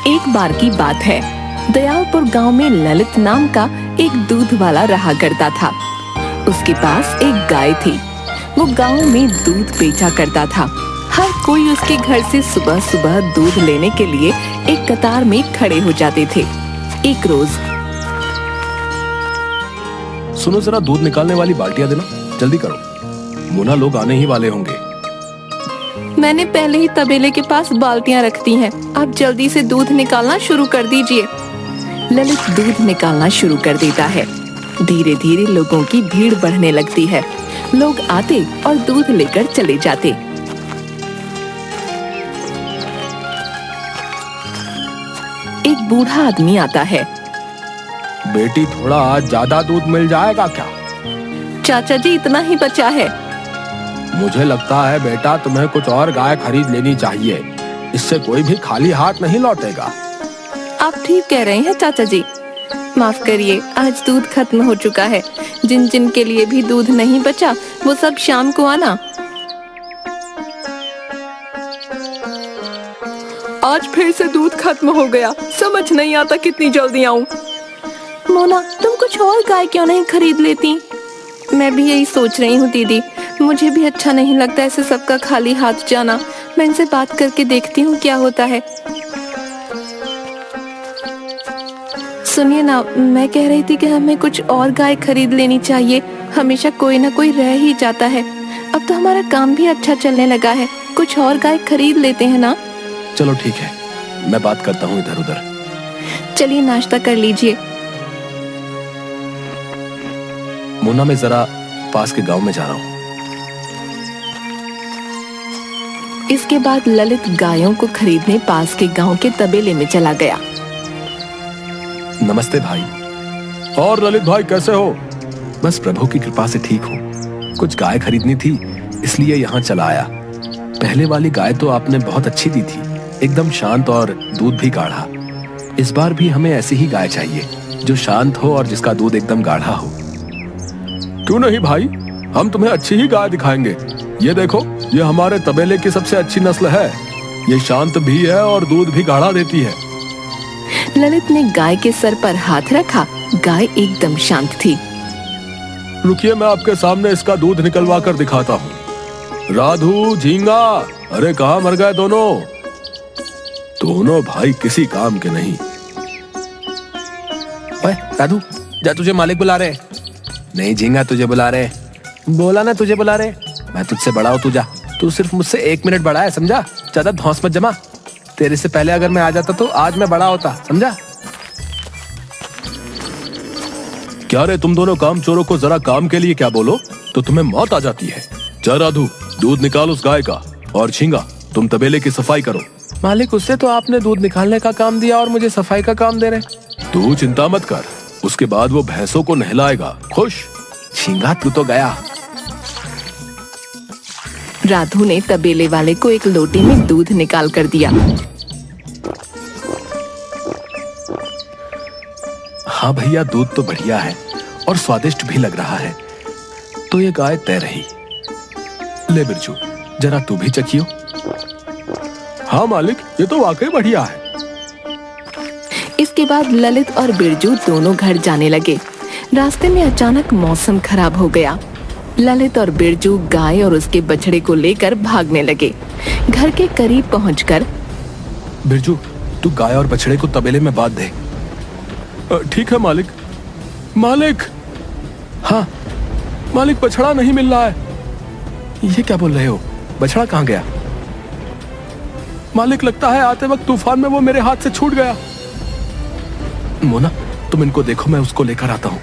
एक बार की बात है, दयालपुर गांव में ललित नाम का एक दूध वाला रहा करता था। उसके पास एक गाय थी। वो गांव में दूध बेचा करता था। हर कोई उसके घर से सुबह सुबह दूध लेने के लिए एक कतार में खड़े हो जाते थे। एक रोज, सुनो जरा, दूध निकालने वाली बाल्टियां देना, जल्दी करो, मोना लोग आने ही वाले होंगे। मैंने पहले ही तबेले के पास बाल्टियां रख दी हैं। आप जल्दी से दूध निकालना शुरू कर दीजिए। ललित दूध निकालना शुरू कर देता है। धीरे धीरे लोगों की भीड़ बढ़ने लगती है। लोग आते और दूध लेकर चले जाते। एक बूढ़ा आदमी आता है। बेटी, थोड़ा आज ज्यादा दूध मिल जाएगा क्या? चाचा जी, इतना ही बचा है। मुझे लगता है बेटा, तुम्हें कुछ और गाय खरीद लेनी चाहिए। इससे कोई भी खाली हाथ नहीं लौटेगा। आप ठीक कह रहे हैं चाचा जी। माफ करिए, आज दूध खत्म हो चुका है। जिन जिन के लिए भी दूध नहीं बचा, वो सब शाम को आना। आज फिर से दूध खत्म हो गया। समझ नहीं आता कितनी जल्दी आऊं। मोना, तुम कुछ और गाय क्यों नहीं खरीद लेती? मैं भी यही सोच रही हूँ दीदी। मुझे भी अच्छा नहीं लगता ऐसे सबका खाली हाथ जाना। मैं इनसे बात करके देखती हूँ क्या होता है। सुनिए ना, मैं कह रही थी कि हमें कुछ और गाय खरीद लेनी चाहिए। हमेशा कोई ना कोई रह ही जाता है। अब तो हमारा काम भी अच्छा चलने लगा है। कुछ और गाय खरीद लेते हैं ना? चलो ठीक है, मैं बात करता हूँ इधर उधर। चलिए नाश्ता कर लीजिए। मोना, मैं जरा पास के गांव में जा रहा हूँ। इसके बाद ललित गायों को खरीदने पास के गांव के तबेले में चला गया। नमस्ते भाई। और ललित भाई, कैसे हो? बस प्रभु की कृपा से ठीक हूँ। कुछ गाय खरीदनी थी, इसलिए यहाँ चला आया। पहले वाली गाय तो आपने बहुत अच्छी दी थी, एकदम शांत और दूध भी गाढ़ा। इस बार भी हमें ऐसी ही गाय चाहिए, जो शांत हो और जिसका दूध एकदम गाढ़ा हो। क्यों नहीं भाई, हम तुम्हें अच्छी ही गाय दिखाएंगे। ये देखो, ये हमारे तबेले की सबसे अच्छी नस्ल है। ये शांत भी है और दूध भी गाढ़ा देती है। ललित ने गाय के सर पर हाथ रखा। गाय एकदम शांत थी। रुकिए, मैं आपके सामने इसका दूध निकलवा कर दिखाता हूँ। राधू, झींगा, अरे कहाँ मर गए दोनों? दोनों भाई किसी काम के नहीं। ओए राधू, जा, तुझे मालिक बुला रहे। नहीं झींगा, तुझे बुला रहे। बोला ना तुझे बुला रहे। मैं तुझसे बड़ा हूँ, तू जा। तू सिर्फ मुझसे 1 मिनट बड़ा है, समझा? ज्यादा धौंस मत जमा। तेरे से पहले अगर मैं आ जाता तो आज मैं बड़ा होता, समझा? क्या रे तुम दोनों काम चोरों को जरा काम के लिए क्या बोलो तो तुम्हें मौत आ जाती है। जा राधू, दूध निकाल उस गाय का, और झींगा, तुम तबेले की सफाई करो। मालिक, उससे तो आपने दूध निकालने का काम दिया और मुझे सफाई का काम दे रहे। तू चिंता मत कर, उसके बाद वो भैंसों को नहलाएगा। खुश? झींगा, तू तो गया। राधू ने तबेले वाले को एक लोटे में दूध निकाल कर दिया। हाँ भैया, दूध तो बढ़िया है और स्वादिष्ट भी लग रहा है। तो ये गाय तय रही। ले बिरजू, जरा तू भी चखियो। हाँ मालिक, ये तो वाकई बढ़िया है। इसके बाद ललित और बिरजू दोनों घर जाने लगे। रास्ते में अचानक मौसम खराब हो गया। ललित और बिरजू गाय और उसके बछड़े को लेकर भागने लगे। घर के करीब पहुंचकर, बिरजू, तू गाय और बछड़े को तबेले में बांध दे। ठीक है मालिक। मालिक, हाँ मालिक, बछड़ा नहीं मिल रहा है। ये क्या बोल रहे हो? बछड़ा कहाँ गया? मालिक, लगता है आते वक्त तूफान में वो मेरे हाथ से छूट गया। मोना, तुम इनको देखो, मैं उसको लेकर आता हूँ।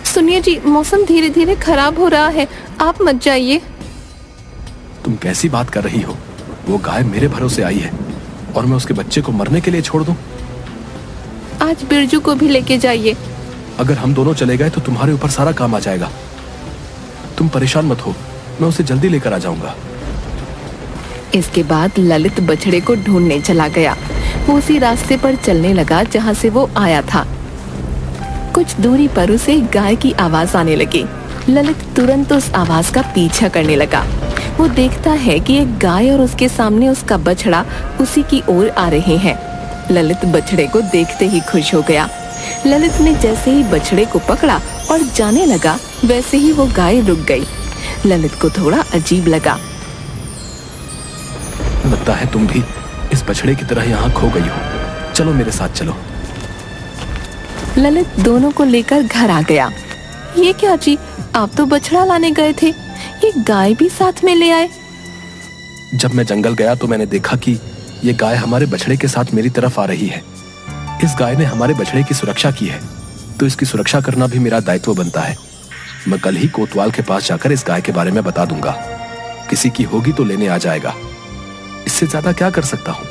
सुनिए जी, मौसम धीरे धीरे खराब हो रहा है, आप मत जाइए। तुम कैसी बात कर रही हो? वो गाय मेरे भरोसे आई है और मैं उसके बच्चे को मरने के लिए छोड़ दूं? आज बिरजू को भी लेके जाइए। अगर हम दोनों चले गए तो तुम्हारे ऊपर सारा काम आ जाएगा। तुम परेशान मत हो, मैं उसे जल्दी लेकर आ जाऊंगा। इसके बाद ललित बछड़े को ढूंढने चला गया। वो उसी रास्ते पर चलने लगा जहाँ से वो आया था। कुछ दूरी पर उसे गाय की आवाज आने लगी। ललित तुरंत उस आवाज का पीछा करने लगा। वो देखता है कि एक गाय और उसके सामने उसका बछड़ा उसी की ओर आ रहे हैं। ललित बछड़े को देखते ही खुश हो गया। ललित ने जैसे ही बछड़े को पकड़ा और जाने लगा, वैसे ही वो गाय रुक गई। ललित को थोड़ा अजीब लगा। लगता है तुम भी इस बछड़े की तरह यहाँ खो गई हो। चलो मेरे साथ चलो। ललित दोनों को लेकर घर आ गया। ये क्या जी, आप तो बछड़ा लाने गए थे, ये गाय भी साथ में ले आए? जब मैं जंगल गया तो मैंने देखा कि ये गाय हमारे बछड़े के साथ मेरी तरफ आ रही है। इस गाय ने हमारे बछड़े की सुरक्षा की है, तो इसकी सुरक्षा करना भी मेरा दायित्व बनता है। मैं कल ही कोतवाल के पास जाकर इस गाय के बारे में बता दूंगा। किसी की होगी तो लेने आ जाएगा। इससे ज्यादा क्या कर सकता हूँ?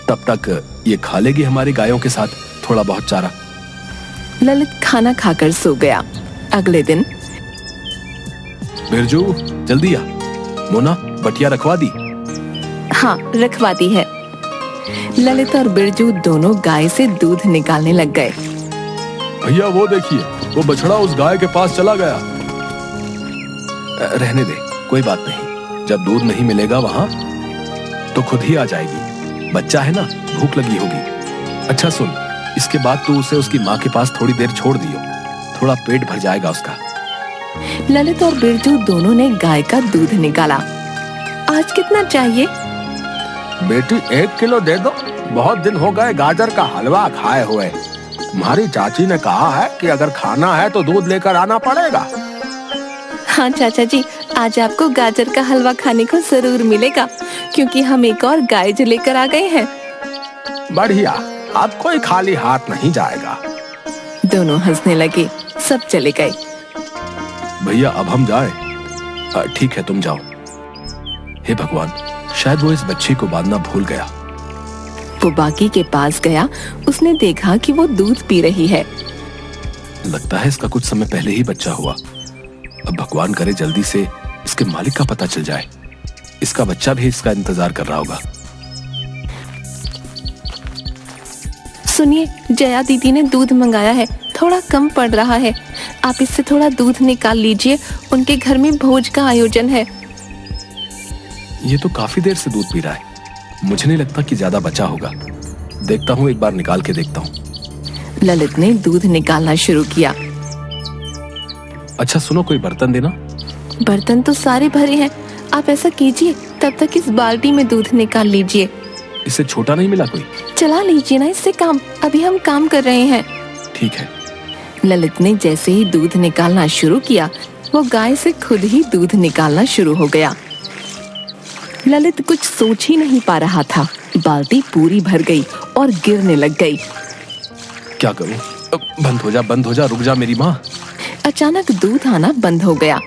तब तक ये खा लेगी हमारी गायों के साथ थोड़ा बहुत चारा। ललित खाना खाकर सो गया। अगले दिन बिरजू, जल्दी आ। मोना, बटिया रखवा दी? हाँ, रखवाती है। ललित और बिरजू दोनों गाय से दूध निकालने लग गए। भैया वो देखिए, वो बछड़ा उस गाय के पास चला गया। रहने दे, कोई बात नहीं। जब दूध नहीं मिलेगा वहां तो खुद ही आ जाएगी। बच्चा है ना, भूख लगी होगी। अच्छा सुन, इसके बाद तू उसे उसकी माँ के पास थोड़ी देर छोड़ दियो, थोड़ा पेट भर जाएगा उसका। ललित और बिरजू दोनों ने गाय का दूध निकाला। आज कितना चाहिए? बेटी 1 किलो दे दो। बहुत दिन हो गए गाजर का हलवा खाए हुए। तुम्हारी चाची ने कहा है कि अगर खाना है तो दूध लेकर आना पड़ेगा। हाँ चाचा जी, आज आपको गाजर का हलवा खाने को जरूर मिलेगा, क्योंकि हम एक और गाय जो लेकर आ गए हैं। बढ़िया, अब कोई खाली हाथ नहीं जाएगा। दोनों हंसने लगे। सब चले गए। भैया अब हम जाए? ठीक है, तुम जाओ। हे भगवान, शायद वो इस बच्चे को बांधना भूल गया। वो बाकी के पास गया। उसने देखा कि वो दूध पी रही है। लगता है इसका कुछ समय पहले ही बच्चा हुआ। अब भगवान करे जल्दी से इसके मालिक का पता चल जाए। इसका बच्चा भी इसका इंतजार कर रहा होगा। सुनिए, जया दीदी ने दूध मंगाया है, थोड़ा कम पड़ रहा है। आप इससे थोड़ा दूध निकाल लीजिए, उनके घर में भोज का आयोजन है। ये तो काफी देर से दूध पी रहा है। मुझे नहीं लगता कि ज्यादा बचा होगा। देखता हूँ, एक बार निकाल के देखता हूँ। ललित ने दूध निकालना शुरू किया। अच्छा सुनो, कोई बर्तन देना। बर्तन तो सारे भरे हैं। आप ऐसा कीजिए, तब तक इस बाल्टी में दूध निकाल लीजिए। इससे छोटा नहीं मिला कोई? चला लीजिए ना इससे काम, अभी हम काम कर रहे हैं। ठीक है। ललित ने जैसे ही दूध निकालना शुरू किया, वो गाय से खुद ही दूध निकालना शुरू हो गया। ललित कुछ सोच ही नहीं पा रहा था। बाल्टी पूरी भर गई और गिरने लग गई। क्या करूं? बंद हो जा, रुक जा मेरी माँ। अचानक दूध आना बंद हो गया।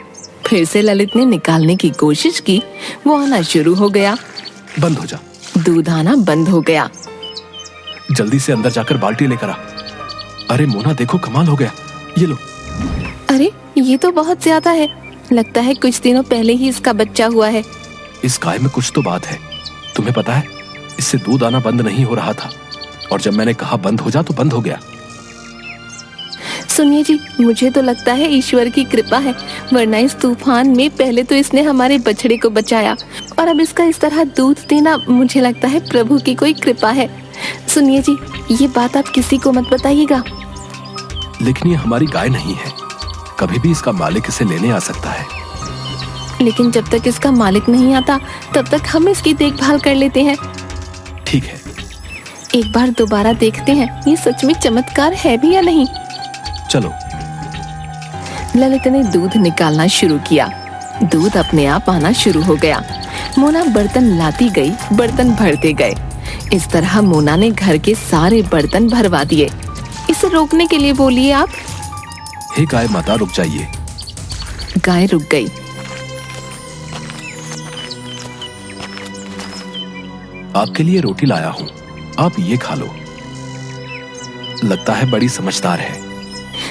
फिर से ललित ने निकालने की कोशिश की, वो आना शुरू हो गया। बंद हो जा। दूध आना बंद हो गया। जल्दी से अंदर जाकर बाल्टी लेकर आ। अरे मोना देखो, कमाल हो गया। ये लो। अरे ये तो बहुत ज्यादा है। लगता है कुछ दिनों पहले ही इसका बच्चा हुआ है। इस गाय में कुछ तो बात है। तुम्हें पता है, इससे दूध आना बंद नहीं हो रहा था, और जब मैंने कहा बंद हो जा तो बंद हो गया। सुनिए जी, मुझे तो लगता है ईश्वर की कृपा है, वरना इस तूफान में पहले तो इसने हमारे बछड़े को बचाया, और अब इसका इस तरह दूध देना, मुझे लगता है प्रभु की कोई कृपा है। सुनिए जी, ये बात आप किसी को मत बताइएगा। लेकिन ये हमारी गाय नहीं है, कभी भी इसका मालिक इसे लेने आ सकता है। लेकिन जब तक इसका मालिक नहीं आता, तब तक हम इसकी देखभाल कर लेते हैं। ठीक है। एक बार दोबारा देखते हैं, ये सच में चमत्कार है भी या नहीं। चलो। ललित ने दूध निकालना शुरू किया। दूध अपने आप आना शुरू हो गया। मोना बर्तन लाती गई, बर्तन भरते गए। इस तरह मोना ने घर के सारे बर्तन भरवा दिए। इसे रोकने के लिए बोलिए आप। हे गाय माता, रुक जाइए। गाय रुक गई। आपके लिए रोटी लाया हूँ, आप ये खा लो। लगता है बड़ी समझदार है।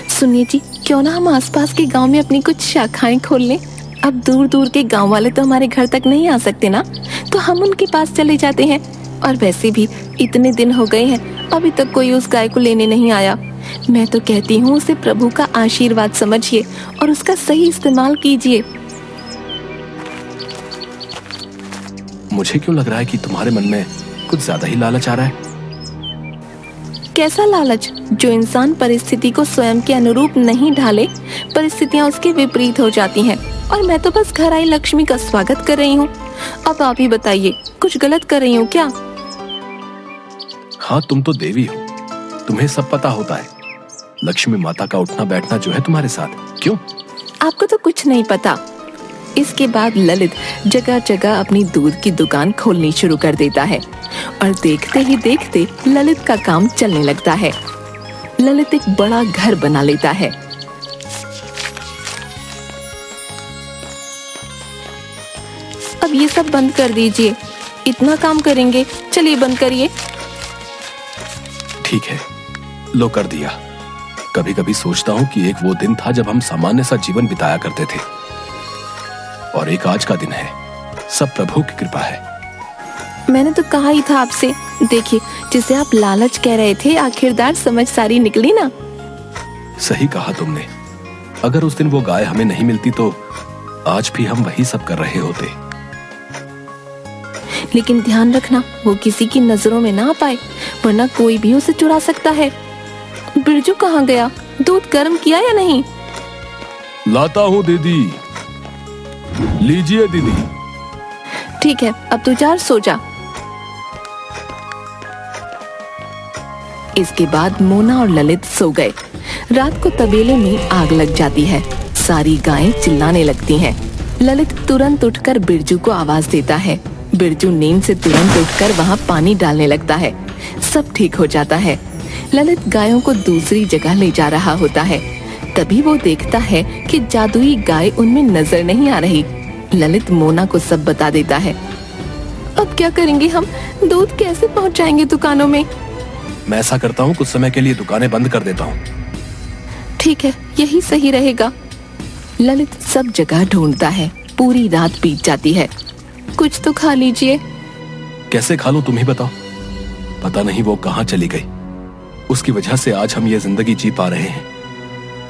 सुनिए जी, क्यों ना हम आसपास के गांव में अपनी कुछ शाखाएं खोल लें। अब दूर दूर के गांव वाले तो हमारे घर तक नहीं आ सकते ना, तो हम उनके पास चले जाते हैं। और वैसे भी इतने दिन हो गए हैं, अभी तक कोई उस गाय को लेने नहीं आया। मैं तो कहती हूँ उसे प्रभु का आशीर्वाद समझिए और उसका सही इस्तेमाल कीजिए। मुझे क्यों लग रहा है कि तुम्हारे मन में कुछ ज्यादा ही लालच आ रहा है। कैसा लालच जो इंसान परिस्थिति को स्वयं के अनुरूप नहीं ढाले, परिस्थितियाँ उसके विपरीत हो जाती हैं। और मैं तो बस घर आई लक्ष्मी का स्वागत कर रही हूँ। अब आप ही बताइए, कुछ गलत कर रही हूँ क्या? हाँ, तुम तो देवी हो, तुम्हें सब पता होता है। लक्ष्मी माता का उठना बैठना जो है तुम्हारे साथ, क्यों? आपको तो कुछ नहीं पता। इसके बाद ललित जगह जगह अपनी दूध की दुकान खोलनी शुरू कर देता है और देखते ही देखते ललित का काम चलने लगता है। ललित एक बड़ा घर बना लेता है। अब ये सब बंद कर दीजिए, इतना काम करेंगे, चलिए बंद करिए। ठीक है, लो कर दिया। कभी कभी सोचता हूँ कि एक वो दिन था जब हम सामान्य सा जीवन बिताया करते थे, और एक आज का दिन है। सब प्रभु की कृपा है। मैंने तो कहा ही था आपसे। देखिए, जिसे आप लालच कह रहे थे, आखिरकार समझदारी निकली ना। सही कहा तुमने। अगर उस दिन वो गाय हमें नहीं मिलती तो आज भी हम वही सब कर रहे होते। लेकिन ध्यान रखना, वो किसी की नजरों में ना आ पाए, वरना कोई भी उसे चुरा सकता है। बिरजू कहाँ गया? दूध गर्म किया या नहीं? लाता हूँ दीदी। लीजिए दीदी। ठीक है, अब तू जा और सो जा। इसके बाद मोना और ललित सो गए। रात को तबेले में आग लग जाती है। सारी गायें चिल्लाने लगती हैं। ललित तुरंत उठकर बिरजू को आवाज देता है। बिरजू नींद से तुरंत उठकर वहां पानी डालने लगता है। सब ठीक हो जाता है। ललित गायों को दूसरी जगह ले जा रहा होता है। तभी वो देखता है कि जादुई गाय उनमें नजर नहीं आ रही। ललित मोना को सब बता देता है। अब क्या करेंगे हम? दूध कैसे पहुंचाएंगे दुकानों में? मैं ऐसा करता हूँ, कुछ समय के लिए दुकानें बंद कर देता हूँ। ठीक है, यही सही रहेगा। ललित सब जगह ढूंढता है। पूरी रात बीत जाती है। कुछ तो खा लीजिए। कैसे खा लूं, तुम ही बताओ। पता नहीं वो कहाँ चली गई। उसकी वजह से आज हम ये जिंदगी जी पा रहे हैं,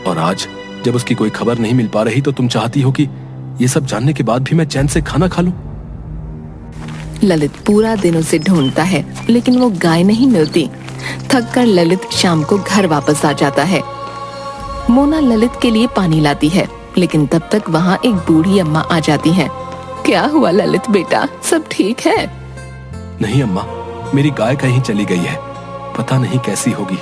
और आज जब उसकी कोई खबर नहीं मिल पा रही तो तुम चाहती हो कि ये सब जानने के बाद भी मैं चैन से खाना खा लूं। ललित पूरा दिन उसे ढूंढता है, लेकिन वो गाय नहीं मिलती। थक कर ललित शाम को घर वापस आ जाता है। मोना ललित के लिए पानी लाती है, लेकिन तब तक वहाँ एक बूढ़ी अम्मा आ जाती है। क्या हुआ ललित बेटा, सब ठीक है? नहीं अम्मा, मेरी गाय कहीं चली गई है, पता नहीं कैसी होगी।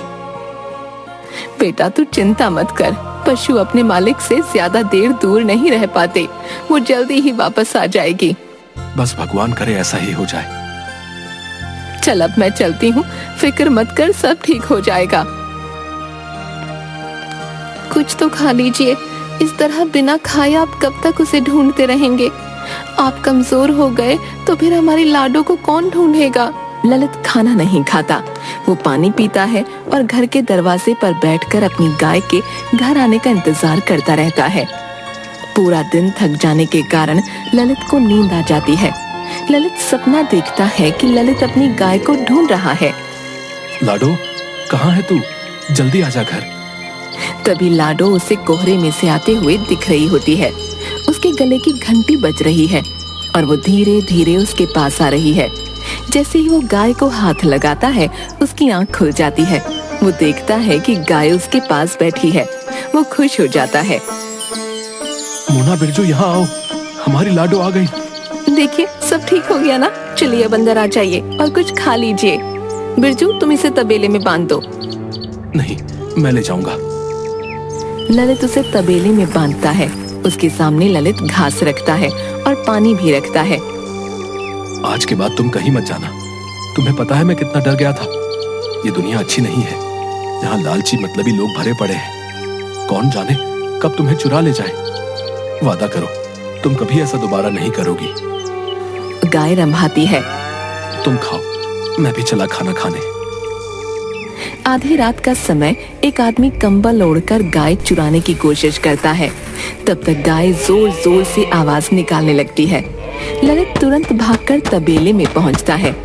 बेटा तू चिंता मत कर, पशु अपने मालिक से ज्यादा देर दूर नहीं रह पाते, वो जल्दी ही वापस आ जाएगी। बस भगवान करे ऐसा ही हो जाए। चल अब मैं चलती हूँ, फिक्र मत कर, सब ठीक हो जाएगा। कुछ तो खा लीजिए, इस तरह बिना खाए आप कब तक उसे ढूंढते रहेंगे? आप कमजोर हो गए तो फिर हमारी लाडो को कौन ढूंढेगा? ललित खाना नहीं खाता, वो पानी पीता है और घर के दरवाजे पर बैठकर अपनी गाय के घर आने का इंतजार करता रहता है। पूरा दिन थक जाने के कारण ललित को नींद आ जाती है। ललित सपना देखता है कि ललित अपनी गाय को ढूंढ रहा है। लाडो, कहाँ है तू? जल्दी आजा घर। तभी लाडो उसे कोहरे में से आते हुए दिख रही होती है। उसके गले की घंटी बज रही है और वो धीरे धीरे उसके पास आ रही है। जैसे ही वो गाय को हाथ लगाता है, उसकी आंख खुल जाती है। वो देखता है कि गाय उसके पास बैठी है। वो खुश हो जाता है। मोना, बिरजू, यहाँ आओ, हमारी लाडो आ गई। देखिए, सब ठीक हो गया ना? चलिए अब अंदर आ जाइए और कुछ खा लीजिए। बिरजू, तुम इसे तबेले में बांध दो। नहीं, मैं ले जाऊंगा। ललित उसे तबेले में बांधता है। उसके सामने ललित घास रखता है और पानी भी रखता है। आज के बाद तुम कहीं मत जाना। तुम्हें पता है मैं कितना डर गया था। ये दुनिया अच्छी नहीं है, यहाँ लालची मतलबी लोग भरे पड़े हैं। कौन जाने कब तुम्हें चुरा ले जाए। वादा करो, तुम कभी ऐसा दोबारा नहीं करोगी। गाय रंभाती है। तुम खाओ, मैं भी चला खाना खाने। आधी रात का समय एक आदमी कंबल ओढ़कर गाय चुराने की कोशिश करता है। तब तक गाय जोर जोर से आवाज निकालने लगती है। ललित तुरंत भागकर तबेले में पहुंचता है।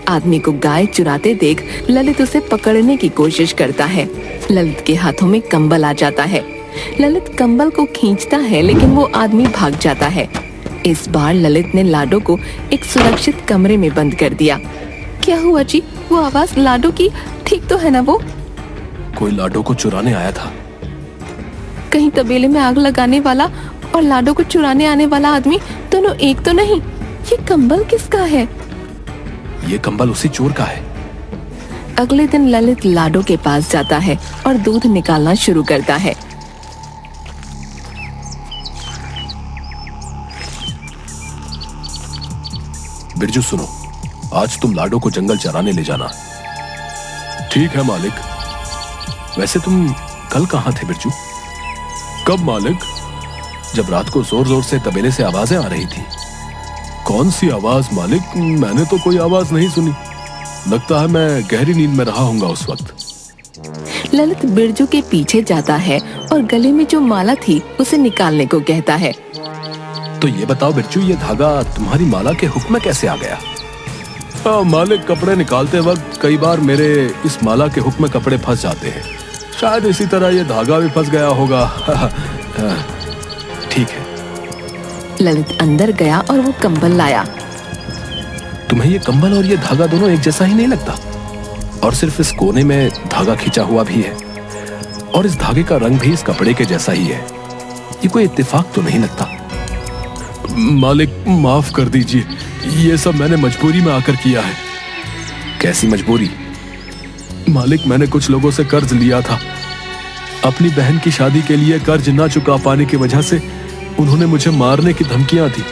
आदमी को गाय चुराते देख ललित उसे पकड़ने की कोशिश करता है। ललित के हाथों में कंबल आ जाता है। ललित कंबल को खींचता है, लेकिन वो आदमी भाग जाता है। इस बार ललित ने लाडो को एक सुरक्षित कमरे में बंद कर दिया। क्या हुआ जी? वो आवाज लाडो की ठीक तो है ना वो? कोई लाडो को चुराने आया था। कहीं तबेले में आग लगाने वाला और लाडो को चुराने आने वाला आदमी दोनों एक तो नहीं? ये कंबल किसका है? ये कंबल उसी चोर का है। अगले दिन ललित लाडो के पास जाता है और दूध निकालना शुरू करता है। बिरजू सुनो, आज तुम लाडो को जंगल चराने ले जाना। ठीक है मालिक। वैसे तुम कल कहाँ थे बिरजू? कब मालिक? जब रात को जोर जोर से तबेले से आवाजें आ रही थी। कौन सी आवाज मालिक? मैंने तो कोई आवाज नहीं सुनी। लगता है मैं गहरी नींद में रहा होऊंगा उस वक्त। ललित बिरजू के पीछे जाता है और गले में जो माला थी उसे निकालने को कहता है। तो ये बताओ बिरजू, ये धागा तुम्हारी माला के हुक्म में कैसे आ गया? मालिक, कपड़े निकालते वक्त कई बार मेरे इस माला के हुक्म में कपड़े फंस जाते हैं। शायद इसी तरह ये धागा भी फंस गया होगा। ठीक है। ललित अंदर गया और वो कंबल लाया। तुम्हें ये कंबल और ये धागा दोनों एक जैसा ही नहीं लगता? और सिर्फ इस कोने में धागा खींचा हुआ भी है और इस धागे का रंग भी इस कपड़े के जैसा ही है। ये कोई इत्तेफाक तो नहीं लगता। मालिक, माफ कर दीजिए, ये सब मैंने मजबूरी में आकर किया है। कैसी मजबूरी? मालिक, मैंने कुछ लोगों से कर्ज लिया था। अपनी बहन की शादी के लिए कर्ज ना चुका पाने की वजह से उन्होंने मुझे मारने की धमकियां दी।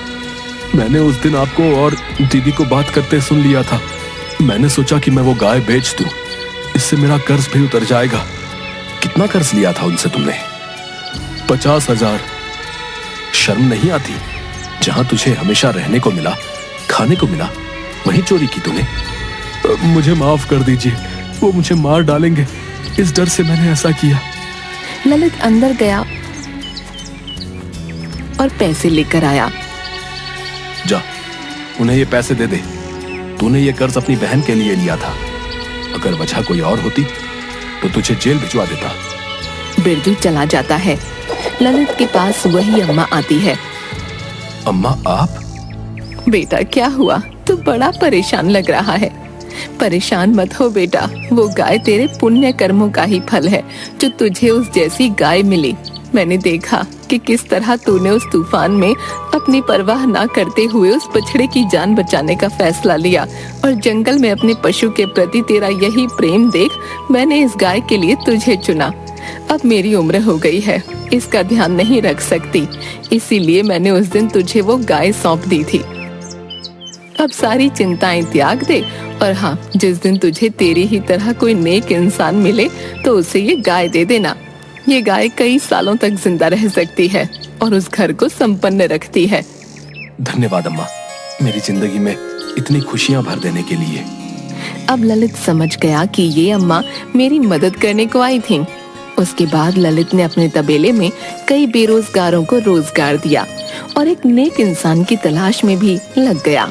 मैंने उस दिन आपको और दीदी को बात करते सुन लिया था। मैंने सोचा कि मैं वो गाय बेच दूं, इससे मेरा कर्ज भी उतर जाएगा। कितना कर्ज लिया था उनसे तुमने? 50,000। शर्म नहीं आती? जहां तुझे हमेशा रहने को मिला, खाने को मिला, वहीं चोरी की तूने। मुझे माफ कर दीजिए, वो मुझे मार डालेंगे, इस डर से मैंने ऐसा किया। ललित अंदर गया और पैसे लेकर आया। जा, उन्हें ये पैसे दे दे। तूने ये कर्ज अपनी बहन के लिए लिया था। अगर वजह कोई और होती तो तुझे जेल भिजवा देता। बिरजू चला जाता है। ललित के पास वही अम्मा आती है। अम्मा, आप? बेटा, क्या हुआ? तू बड़ा परेशान लग रहा है। परेशान मत हो बेटा, वो गाय तेरे पुण्य कर्मों का ही फल है जो तुझे उस जैसी गाय मिली। मैंने देखा कि किस तरह तूने उस तूफान में अपनी परवाह ना करते हुए उस बछड़े की जान बचाने का फैसला लिया और जंगल में अपने पशु के प्रति तेरा यही प्रेम देख मैंने इस गाय के लिए तुझे चुना। अब मेरी उम्र हो गई है, इसका ध्यान नहीं रख सकती, इसीलिए मैंने उस दिन तुझे वो गाय सौंप दी थी। अब सारी चिंताएं त्याग दे और हाँ, जिस दिन तुझे तेरी ही तरह कोई नेक इंसान मिले तो उसे ये गाय दे देना। ये गाय कई सालों तक जिंदा रह सकती है और उस घर को संपन्न रखती है। धन्यवाद अम्मा, मेरी जिंदगी में इतनी खुशियां भर देने के लिए। अब ललित समझ गया कि ये अम्मा मेरी मदद करने को आई थी। उसके बाद ललित ने अपने तबेले में कई बेरोजगारों को रोजगार दिया और एक नेक इंसान की तलाश में भी लग गया।